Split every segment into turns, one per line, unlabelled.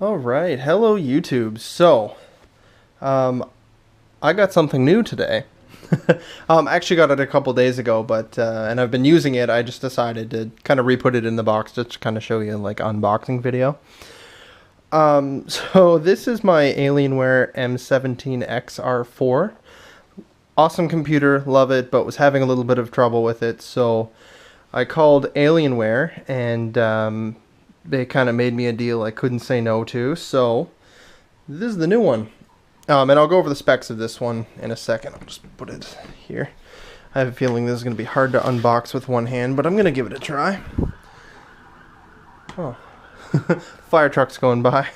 All right, hello YouTube. I got something new today. I actually got it a couple days ago, but and I've been using it. I just decided to kind of re-put it in the box just to kind of show you like unboxing video. So this is my Alienware M17XR4. Awesome computer, love it, but was having a little bit of trouble with it, so I called Alienware and they kind of made me a deal I couldn't say no to. So this is the new one. And I'll go over the specs of this one in a second. I'll just put it here. I have a feeling this is going to be hard to unbox with one hand, but I'm going to give it a try. Oh, fire truck's going by.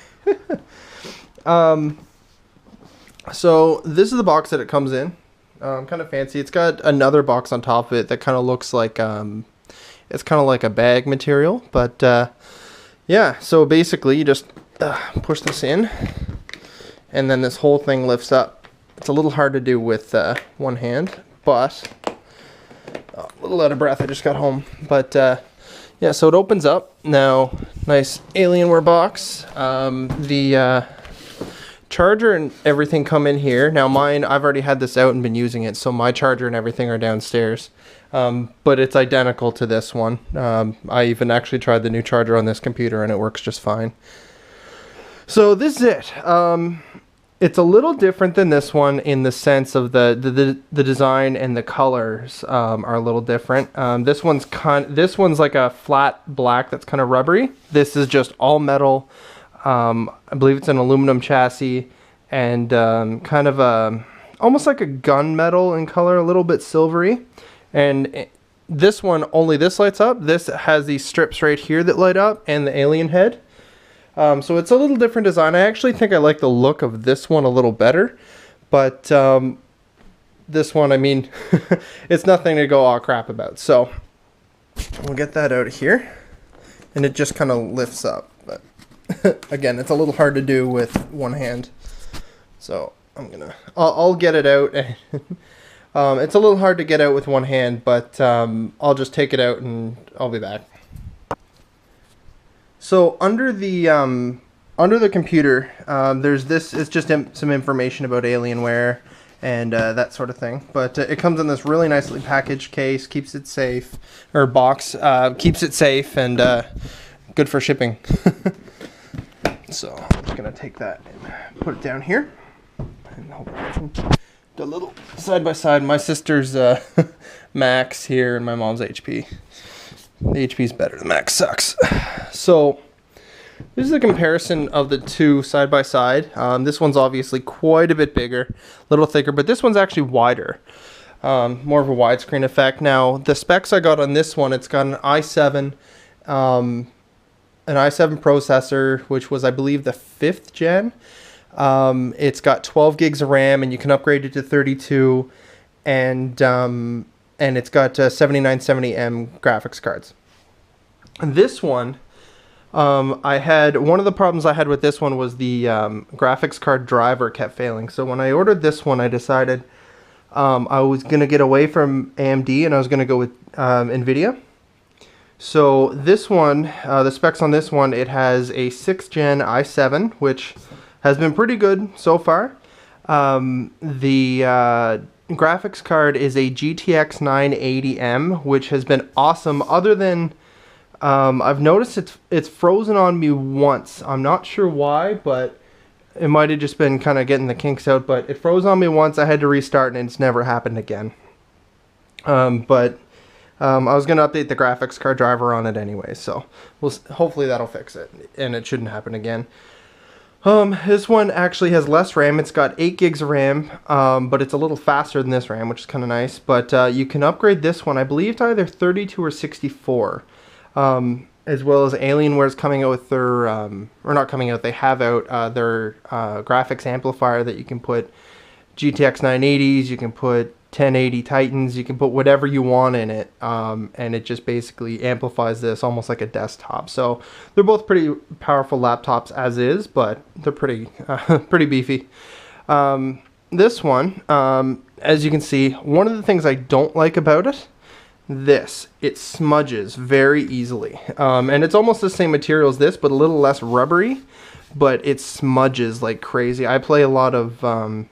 So this is the box that it comes in. Kind of fancy. It's got another box on top of it that kind of looks like it's kind of like a bag material, but yeah. So basically, you just push this in, and then this whole thing lifts up. It's a little hard to do with one hand, but a little out of breath. I just got home, but yeah. So it opens up now. Nice Alienware box. The charger and everything come in here. Now mine, I've already had this out and been using it, so my charger and everything are downstairs. But it's identical to this one. I even actually tried the new charger on this computer and it works just fine. So this is it. It's a little different than this one in the sense of the design and the colors are a little different. This one's like a flat black that's kind of rubbery. This is just all metal. I believe it's an aluminum chassis and kind of almost like a gunmetal in color, a little bit silvery. And this one, only this lights up. This has these strips right here that light up and the alien head. So it's a little different design. I actually think I like the look of this one a little better. But this one, I mean, it's nothing to go all crap about. So we'll get that out of here. And it just kind of lifts up. But again, it's a little hard to do with one hand. So I'll get it out. It's a little hard to get out with one hand, but I'll just take it out and I'll be back. So under the computer, there's this. It's just some information about Alienware and that sort of thing. But it comes in this really nicely packaged case, keeps it safe, or box, keeps it safe and good for shipping. So I'm just gonna take that and put it down here. And hold on. A little side by side. My sister's Max here and my mom's HP. The HP's better. The Max sucks. So this is a comparison of the two side by side. This one's obviously quite a bit bigger, a little thicker, but this one's actually wider. More of a widescreen effect. Now the specs I got on this one, it's got an i7 processor, which was, I believe, the 5th gen. It's got 12 gigs of RAM, and you can upgrade it to 32, and it's got 7970M graphics cards. And this one, one of the problems I had with this one was the graphics card driver kept failing. So when I ordered this one, I decided I was going to get away from AMD and I was going to go with NVIDIA. So this one, the specs on this one, it has a 6th gen i7, which has been pretty good so far. The graphics card is a GTX 980M, which has been awesome. Other than, I've noticed it's frozen on me once. I'm not sure why, but it might have just been kind of getting the kinks out. But it froze on me once. I had to restart, and it's never happened again. I was going to update the graphics card driver on it anyway, so hopefully that'll fix it, and it shouldn't happen again. This one actually has less RAM. It's got 8 gigs of RAM, but it's a little faster than this RAM, which is kind of nice. But you can upgrade this one, I believe, to either 32 or 64. As well as Alienware's coming out with their, or not coming out, they have out their graphics amplifier that you can put GTX 980s, you can put 1080 Titans, you can put whatever you want in it, and it just basically amplifies this almost like a desktop. So they're both pretty powerful laptops as is, but they're pretty beefy. This one, as you can see, one of the things I don't like about it, it smudges very easily, and it's almost the same material as this, but a little less rubbery. but it smudges like crazy. I play a lot of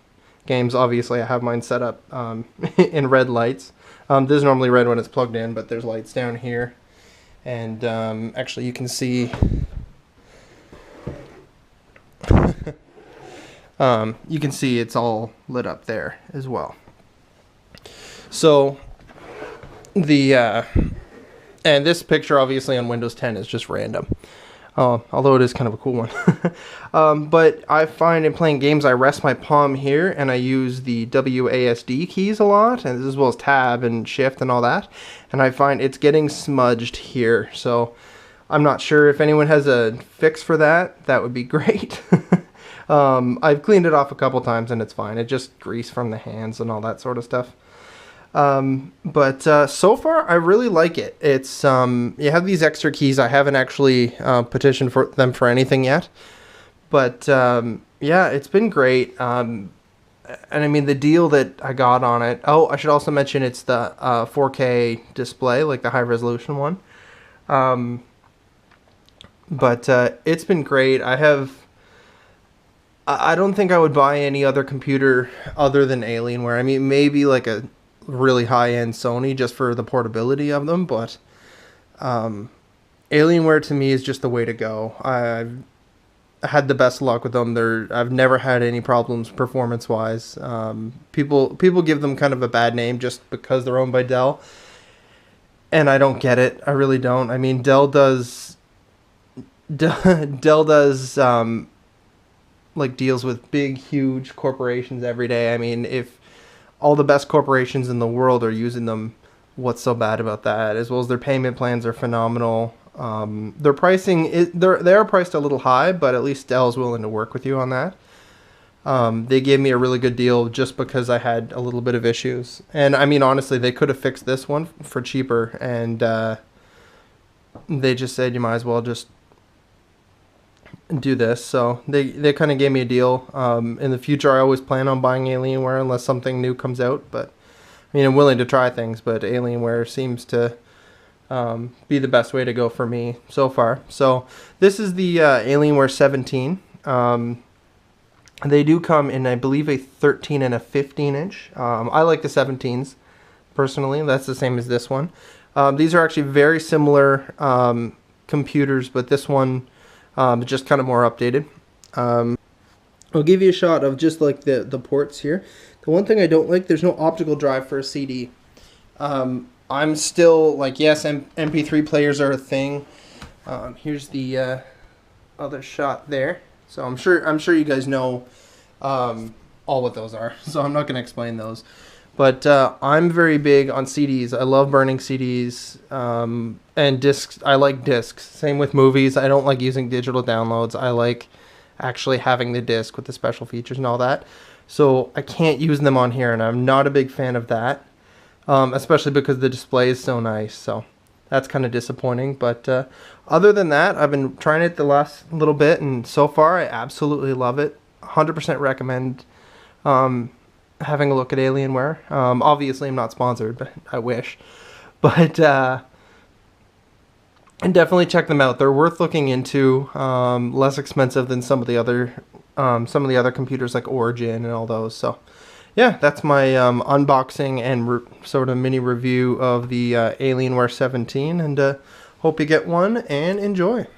games. Obviously, I have mine set up in red lights. This is normally red when it's plugged in, but there's lights down here. And actually, you can see... you can see it's all lit up there as well. So, and this picture obviously on Windows 10 is just random. Although it is kind of a cool one. But I find in playing games, I rest my palm here, and I use the WASD keys a lot, and as well as tab and shift and all that. And I find it's getting smudged here. So I'm not sure if anyone has a fix for that. That would be great. I've cleaned it off a couple times, and it's fine. It just grease from the hands and all that sort of stuff. But so far I really like it. It's you have these extra keys. I haven't actually petitioned for them for anything yet, but yeah, it's been great. And I mean, the deal that I got on it, I should also mention it's the 4K display, like the high resolution one. But it's been great. I don't think I would buy any other computer other than Alienware. I mean, maybe like a really high-end Sony just for the portability of them, but Alienware to me is just the way to go. I've had the best luck with them. I've never had any problems performance-wise. People give them kind of a bad name just because they're owned by Dell, and I don't get it. I really don't. I mean, Dell does like deals with big, huge corporations every day. I mean, if all the best corporations in the world are using them, what's so bad about that? As well as their payment plans are phenomenal. Their pricing, they are priced a little high, but at least Dell's willing to work with you on that. They gave me a really good deal just because I had a little bit of issues. And I mean, honestly, they could have fixed this one for cheaper, and they just said you might as well just do this. So they kind of gave me a deal. In the future, I always plan on buying Alienware unless something new comes out, but I mean, I'm willing to try things, but Alienware seems to be the best way to go for me so far. So this is the Alienware 17. They do come in, I believe, a 13 and a 15 inch. I like the 17s personally. That's the same as this one. These are actually very similar computers, but this one just kind of more updated. I'll give you a shot of just like the ports here. The one thing I don't like, there's no optical drive for a CD. I'm still like, yes, MP3 players are a thing. Here's the other shot there. So I'm sure you guys know all what those are. So I'm not going to explain those. But I'm very big on CDs. I love burning CDs and discs. I like discs. Same with movies. I don't like using digital downloads. I like actually having the disc with the special features and all that. So I can't use them on here, and I'm not a big fan of that, especially because the display is so nice. So that's kind of disappointing. But other than that, I've been trying it the last little bit, and so far I absolutely love it. 100% recommend having a look at Alienware. Obviously, I'm not sponsored, but I wish. But and definitely check them out. They're worth looking into. Less expensive than some of the other computers like Origin and all those. So yeah, that's my unboxing and sort of mini review of the Alienware 17. And hope you get one and enjoy.